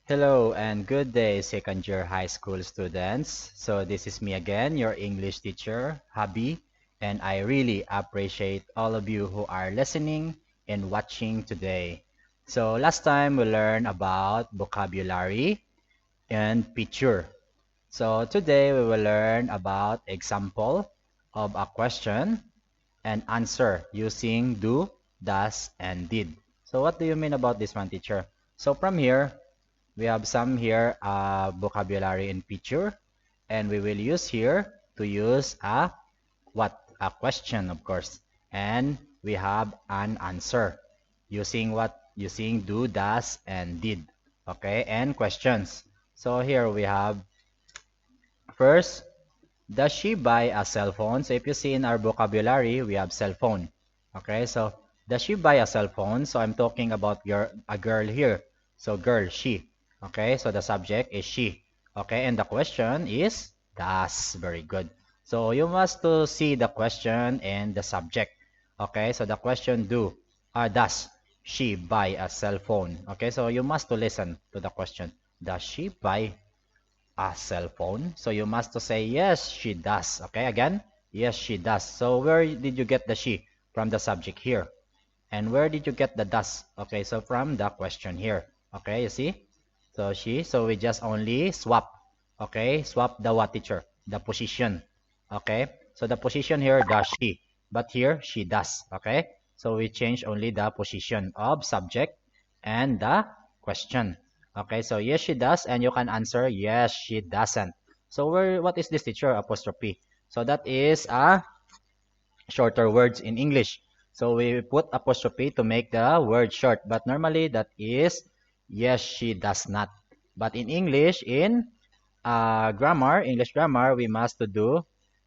Hello and good day, second year high school students. So this is me again, your English teacher, Habi, and I really appreciate all of you who are listening and watching today. So last time we learned about vocabulary and picture. So today we will learn about example of a question and answer using do, does, and did. So what do you mean about this one, teacher? So from here, we have some here vocabulary and picture, and we will use here to use a question, of course, and we have an answer using using do, does, and did. Okay, and questions. So here we have first, does she buy a cell phone? So if you see in our vocabulary, we have cell phone. Okay, so does she buy a cell phone? So I'm talking about a girl here. So girl, she. Okay, so the subject is she. Okay, and the question is does. Very good. So you must to see the question and the subject. Okay, so the question does she buy a cell phone? Okay, so you must to listen to the question. Does she buy a cell phone? So you must to say, yes, she does. Okay, again, yes, she does. So where did you get the she? From the subject here. And where did you get the does? Okay, so from the question here. Okay, you see? So we just only swap. Okay, swap the what, teacher? The position. Okay, so the position here, does she. But here, she does. Okay, so we change only the position of subject and the question. Okay, so yes, she does, and you can answer yes, she doesn't. So what is this, teacher? Apostrophe. So that is a shorter words in English. So we put apostrophe to make the word short, but normally that is yes, she does not. But in English, in English grammar, we must to do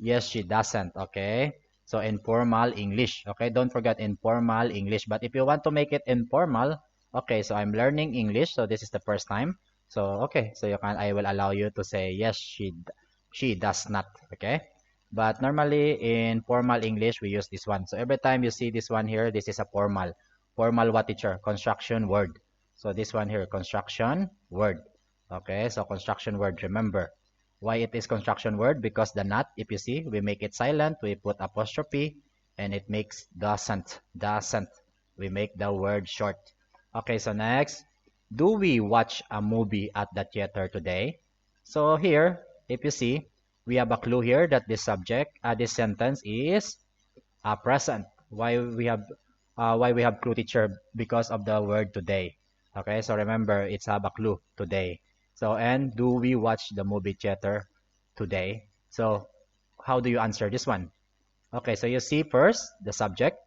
yes, she doesn't. Okay. So informal English. Okay. Don't forget informal English. But if you want to make it informal, okay. So I'm learning English. So this is the first time. So okay. So I will allow you to say yes, she does not. Okay. But normally in formal English, we use this one. So every time you see this one here, this is a formal. Formal what, teacher? Construction word. So this one here, construction word. Okay, so construction word, remember. Why it is construction word? Because the not, if you see, we make it silent, we put apostrophe, and it makes doesn't, doesn't. We make the word short. Okay, so next, do we watch a movie at the theater today? So here, if you see, we have a clue here that this sentence is present. Why we have clue, teacher? Because of the word today. Okay, so remember, it's have a clue today. So, and do we watch the movie theater today? So, how do you answer this one? Okay, so you see first the subject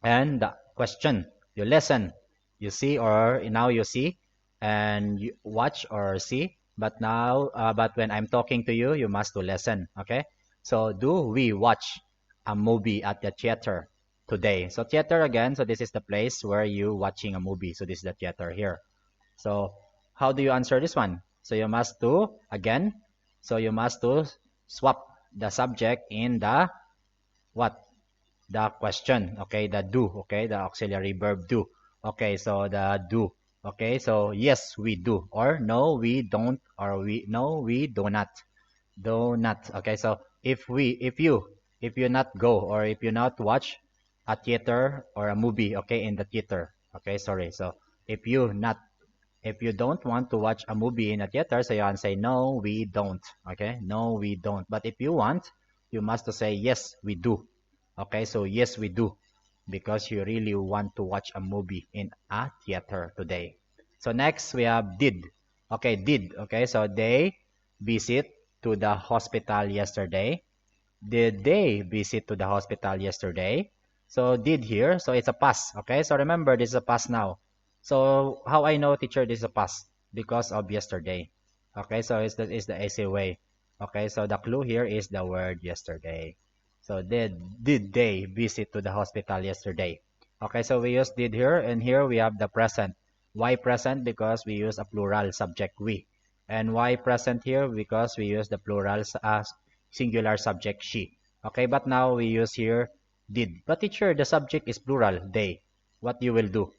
and the question. You listen, you see, or now you see, and you watch or see. But when I'm talking to you, you must to listen. Okay, so do we watch a movie at the theater today? So theater again. So this is the place where you watching a movie. So this is the theater here. So how do you answer this one? So you must to again. So you must to swap the subject in the what? The question. Okay, the do. Okay, the auxiliary verb do. Okay, so the do. Okay, so yes, we do, or no, we don't, or we do not. Do not. Okay, so if you not go or if you not watch a theater or a movie, okay, in the theater. Okay, sorry. So if you don't want to watch a movie in a theater, so you can say no, we don't. Okay, no, we don't. But if you want, you must to say yes, we do. Okay, so yes, we do, because you really want to watch a movie in a theater today. So next we have did. Okay, did. Okay, so they visit to the hospital yesterday. Did they visit to the hospital yesterday? So did here, so it's a past. Okay, so remember this is a past now. So how I know, teacher, this is a past? Because of yesterday. Okay, so it's the easy way. Okay, so the clue here is the word yesterday. So did they visit to the hospital yesterday? Okay, so we use did here, and here we have the present. Why present? Because we use a plural subject we. And why present here? Because we use the plural singular subject she. Okay, but now we use here did. But teacher, the subject is plural, they. What you will do?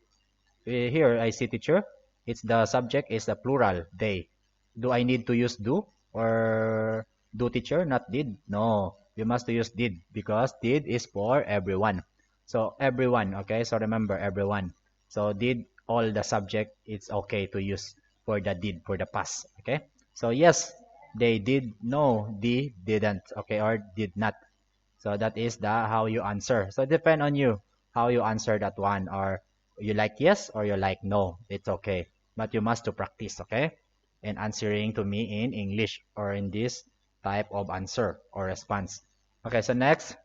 Here I see, teacher. It's the subject is the plural, they. Do I need to use do or do, teacher? Not did. No, you must use did because did is for everyone. So everyone, okay? So remember everyone. So did all the subject, it's okay to use for the did for the past, okay? So yes, they did. No, they didn't, okay, or did not. So that is the how you answer. So depend on you how you answer that one, or you like yes or you like no. It's okay, but you must to practice, okay, in answering to me in English or in this type of answer or response. Okay, so next,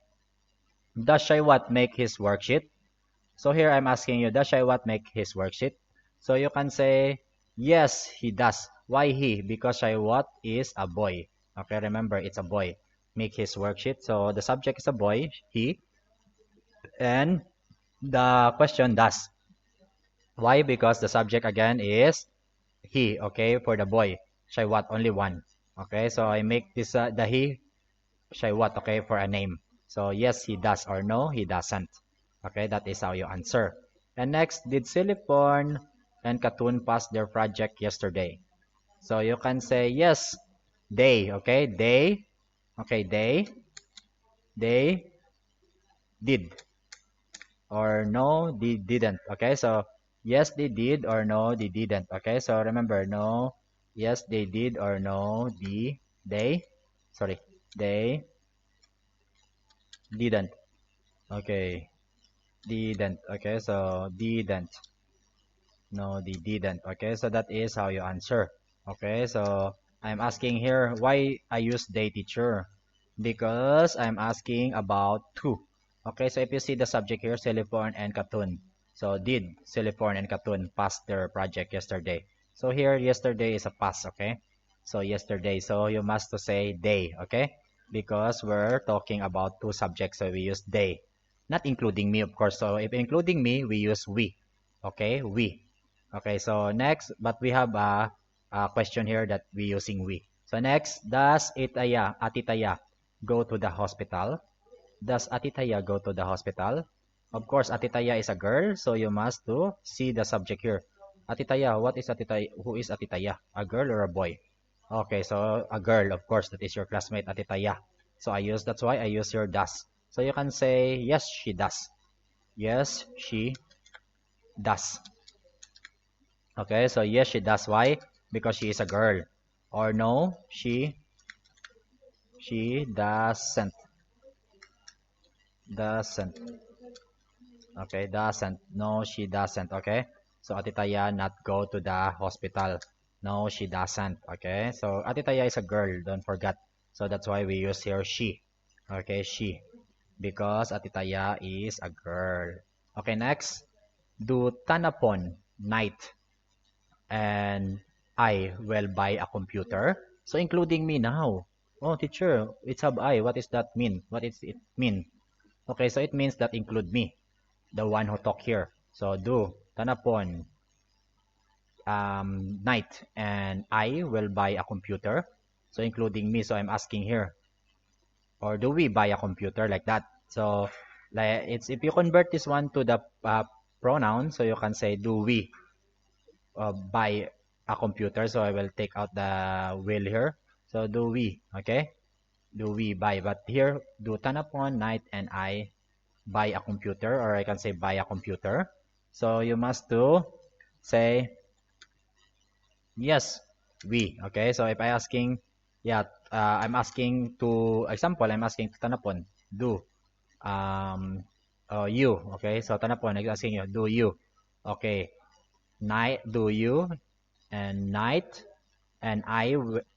does Shaiwat make his worksheet? So here I'm asking you, does Shaiwat make his worksheet? So you can say yes, he does. Why he? Because Shaiwat is a boy. Okay, remember it's a boy. Make his worksheet. So the subject is a boy, he, and the question does. Why? Because the subject again is he, okay, for the boy. Shaiwat, only one. Okay, so I make this the he Shaiwat, okay, for a name. So yes, he does, or no, he doesn't. Okay, that is how you answer. And next, did Siliporn and Katun pass their project yesterday? So you can say yes, they, okay, okay, they did, or no, they didn't. Okay, so yes, they did, or no, they didn't. Okay, so remember, no, yes, they did, or no, they, sorry, they didn't. Okay, didn't. Okay, so didn't. No, they didn't. Okay, so that is how you answer. Okay, so I'm asking here why I use they, teacher. Because I'm asking about two. Okay, so if you see the subject here, Celiforn and Katun. So did Celiforn and Katun pass their project yesterday? So here, yesterday is a pass, okay? So yesterday, so you must to say they, okay? Because we're talking about two subjects, so we use they. Not including me, of course. So if including me, we use we. Okay, we. Okay, so next, but we have a question here that we using we. So next, does Atitaya go to the hospital? Does Atitaya go to the hospital? Of course, Atitaya is a girl, so you must to see the subject here. Atitaya, what is Atitaya? Who is Atitaya? A girl or a boy? Okay, so a girl, of course, that is your classmate Atitaya. So that's why I use your does. So you can say, yes, she does. Yes, she does. Okay, so yes, she does. Why? Because she is a girl. Or no, she doesn't. Doesn't. Okay, doesn't. No, she doesn't. Okay. So Atitaya not go to the hospital. No, she doesn't. Okay. So Atitaya is a girl. Don't forget. So that's why we use here she. Okay, she. Because Atitaya is a girl. Okay, next. Do Tanapon night and I will buy a computer. So including me now. Oh, teacher, it's have I. What does that mean? What is it mean? Okay, so it means that include me, the one who talk here. So do Tanapon night and I will buy a computer. So including me. So I'm asking here, or do we buy a computer like that? So like it's if you convert this one to the pronoun, so you can say do we buy a computer. So I will take out the will here. So do we, okay? Do we buy? But here, do Tanapon, night, and I buy a computer, or I can say buy a computer. So you must do say yes, we. Okay. So if I asking, yeah, I'm asking to example, I'm asking to Tanapon, do you. Okay. So Tanapon, I'm asking you, do you? Okay. Night, do you? And night, and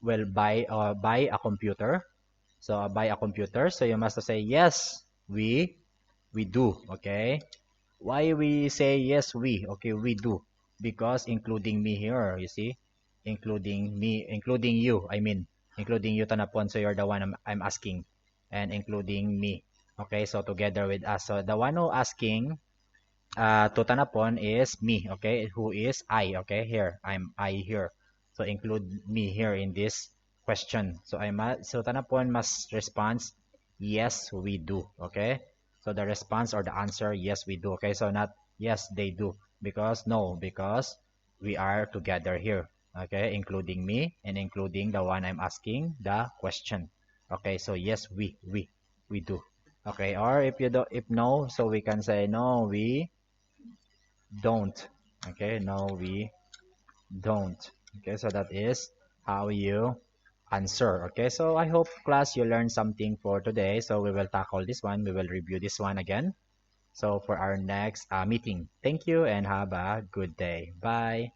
will buy a computer. So buy a computer. So you must say yes, we do. Okay. Why we say yes, we? Okay, we do. Because including me here, you see? Including me, including you, I mean. Including you, Tanapon, so you're the one I'm asking. And including me. Okay, so together with us. So the one who asking to Tanapon is me, okay? Who is I, okay? Here, I'm I here. So include me here in this question. So so Tanapon must respond, yes, we do, okay? So the response or the answer, yes, we do, okay? So not yes, they do, because no, because we are together here. Okay, including me and including the one I'm asking the question. Okay, so yes, we do. Okay, or if you don't, if no, so we can say no, we don't. Okay, no, we don't. Okay, so that is how you answer. Okay, so I hope class you learned something for today. So we will tackle this one. We will review this one again. So for our next meeting, thank you and have a good day. Bye.